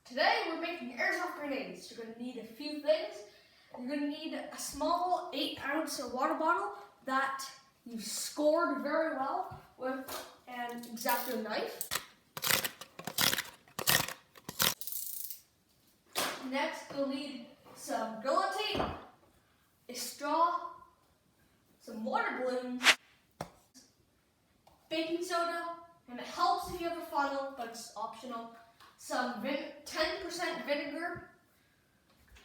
Today we're making airsoft grenades. You're going to need a few things. You're going to need a small 8-ounce water bottle that you've scored very well with an X-Acto knife. Next you'll need some Gorilla Tape, a straw, some water balloons, baking soda, and it helps if you have a funnel, but it's optional. Some 10% vinegar,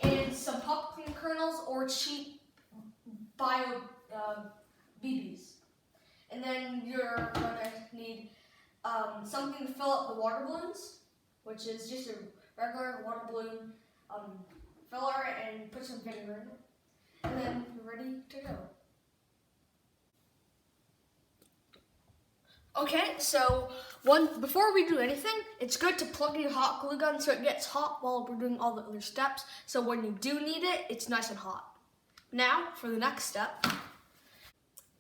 and some popcorn kernels or cheap bio BBs. And then you're going to need something to fill up the water balloons, which is just a regular water balloon filler, and put some vinegar in it. And then you're ready to go. Okay, so before we do anything, it's good to plug in your hot glue gun so it gets hot while we're doing all the other steps. So when you do need it, it's nice and hot. Now, for the next step.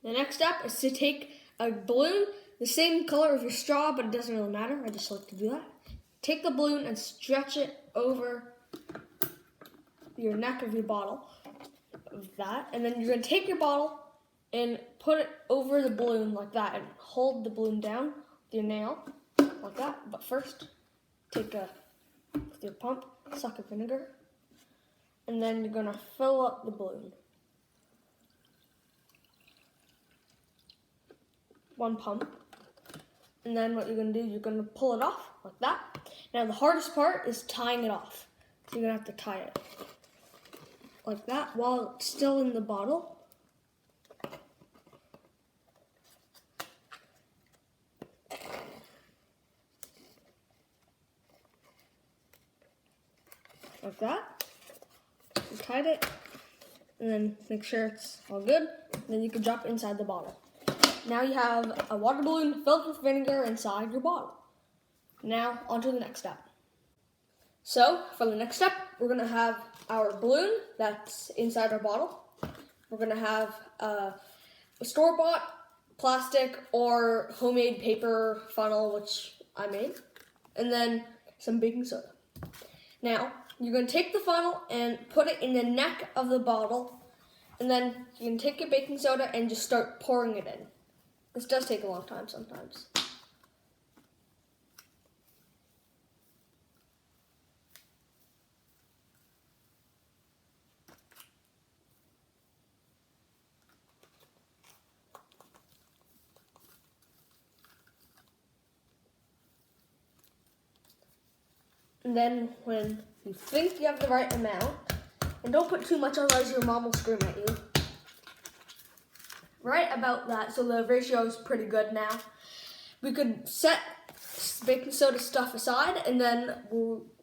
The next step is to take a balloon, the same color as your straw, but it doesn't really matter. I just like to do that. Take the balloon and stretch it over your neck of your bottle, and then you're going to take your bottle and put it over the balloon like that and hold the balloon down with your nail like that. But first, take with your pump, suck of vinegar, and then you're going to fill up the balloon. One pump. And then what you're going to do, you're going to pull it off like that. Now the hardest part is tying it off. So you're going to have to tie it like that while it's still in the bottle. Like that. You tied it, and then make sure it's all good. And then you can drop it inside the bottle. Now you have a water balloon filled with vinegar inside your bottle. Now, on to the next step. So, for the next step, we're going to have our balloon that's inside our bottle. We're going to have a store-bought plastic or homemade paper funnel, which I made, and then some baking soda. Now, you're going to take the funnel and put it in the neck of the bottle, and then you can take your baking soda and just start pouring it in. This does take a long time sometimes. And then when you think you have the right amount, and don't put too much otherwise your mom will scream at you. Right about that, so the ratio is pretty good now. We could set baking soda stuff aside, and then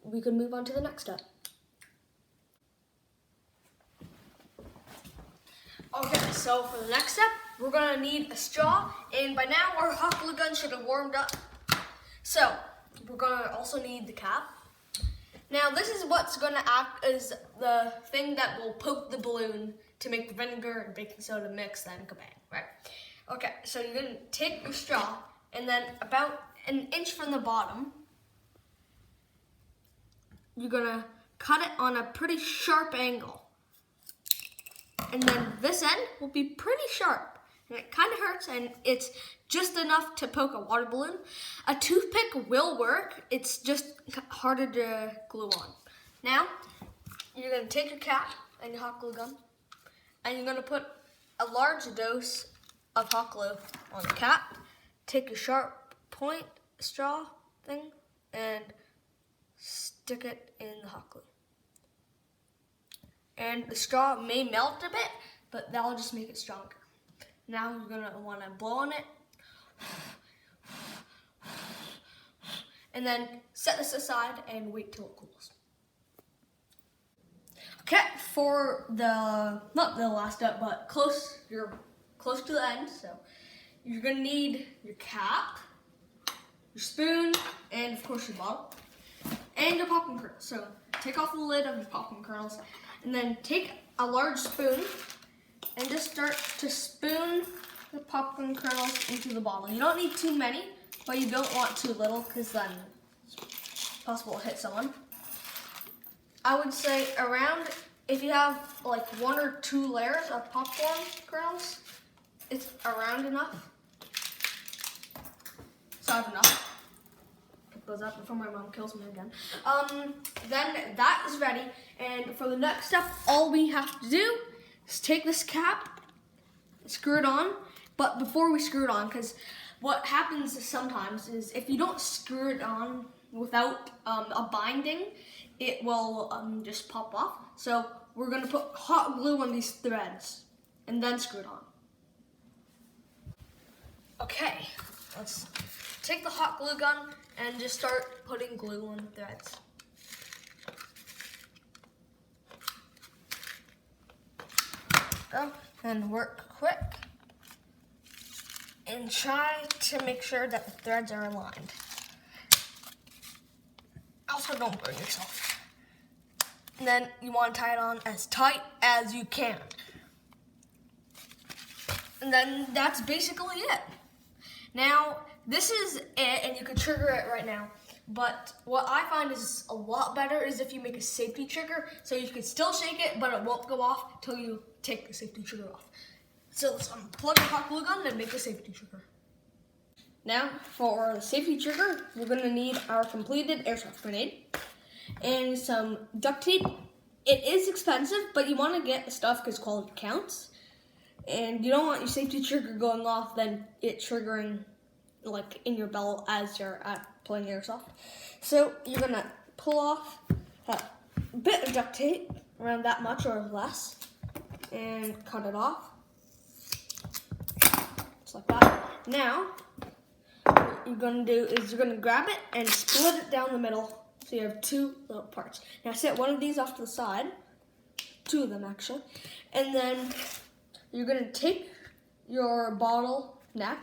we could move on to the next step. Okay, so for the next step, we're gonna need a straw, and by now our hot glue gun should have warmed up. So, we're gonna also need the cap. Now this is what's gonna act as the thing that will poke the balloon to make the vinegar and baking soda mix, then kabang, right? Okay, so you're gonna take your straw, and then about an inch from the bottom, you're gonna cut it on a pretty sharp angle. And then this end will be pretty sharp. And it kind of hurts, and it's just enough to poke a water balloon. A toothpick will work, it's just harder to glue on. Now, you're going to take your cap and your hot glue gun, and you're going to put a large dose of hot glue on the cap. Take your sharp point straw thing and stick it in the hot glue. And the straw may melt a bit, but that'll just make it stronger. Now you're going to want to blow on it, and then set this aside and wait till it cools. Okay, for not the last step, but you're close to the end, so you're going to need your cap, your spoon, and of course your bottle, and your popcorn kernels. So take off the lid of your popcorn kernels, and then take a large spoon and just start to spoon the popcorn kernels into the bottle. You don't need too many, but you don't want too little, because then it's possible to hit someone. I would say around, if you have like 1 or 2 layers of popcorn kernels, it's around enough. So I have enough. Pick those up before my mom kills me again. Then that is ready, and for the next step, all we have to do is take this cap, screw it on. But before we screw it on, because what happens sometimes is if you don't screw it on without a binding, it will just pop off. So we're gonna put hot glue on these threads and then screw it on. Okay, let's take the hot glue gun and just start putting glue on the threads. Go and work quick. And try to make sure that the threads are aligned. Also, don't burn yourself. And then you want to tie it on as tight as you can. And then that's basically it. Now, this is it, and you can trigger it right now. But what I find is a lot better is if you make a safety trigger, so you can still shake it, but it won't go off till you take the safety trigger off. So let's unplug the hot glue gun and make a safety trigger. Now, for the safety trigger, we're going to need our completed airsoft grenade and some duct tape. It is expensive, but you want to get the stuff because quality counts. And you don't want your safety trigger going off, then it triggering like in your belt as you're playing airsoft. So you're going to pull off a bit of duct tape, around that much or less, and cut it off. Just like that. Now, what you're gonna do is you're gonna grab it and split it down the middle so you have 2 little parts. Now set one of these off to the side, 2 of them actually, and then you're gonna take your bottle neck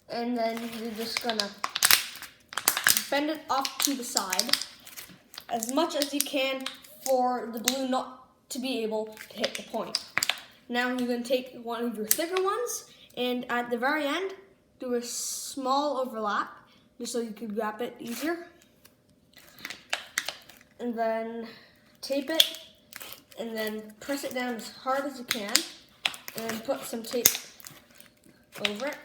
and then you're just gonna bend it off to the side as much as you can for the balloon not to be able to hit the point. Now you're gonna take one of your thicker ones and at the very end, do a small overlap, just so you can grab it easier. And then tape it, and then press it down as hard as you can, and put some tape over it.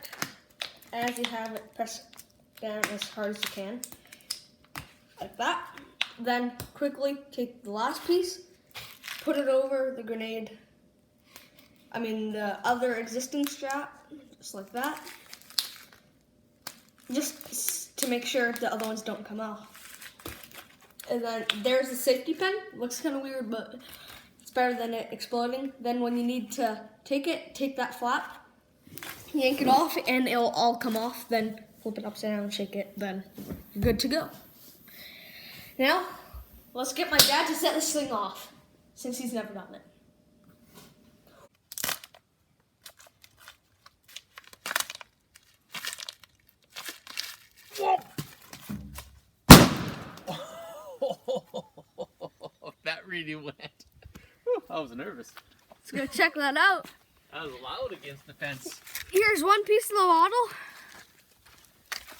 As you have it, press it down as hard as you can, like that. Then quickly take the last piece, put it over the grenade, the other existing strap, just like that. Just to make sure the other ones don't come off. And then there's the safety pin. Looks kind of weird, but it's better than it exploding. Then when you need to take it, take that flap, yank it off, and it'll all come off. Then flip it upside down, shake it, then you're good to go. Now, let's get my dad to set this thing off, since he's never done it. That really went. Whew, I was nervous. Let's go check that out. That was loud against the fence. Here's one piece of the bottle.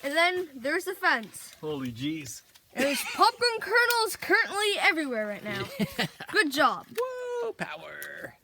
And then there's the fence. Holy jeez. And there's popcorn kernels currently everywhere right now. Yeah. Good job. Whoa, power.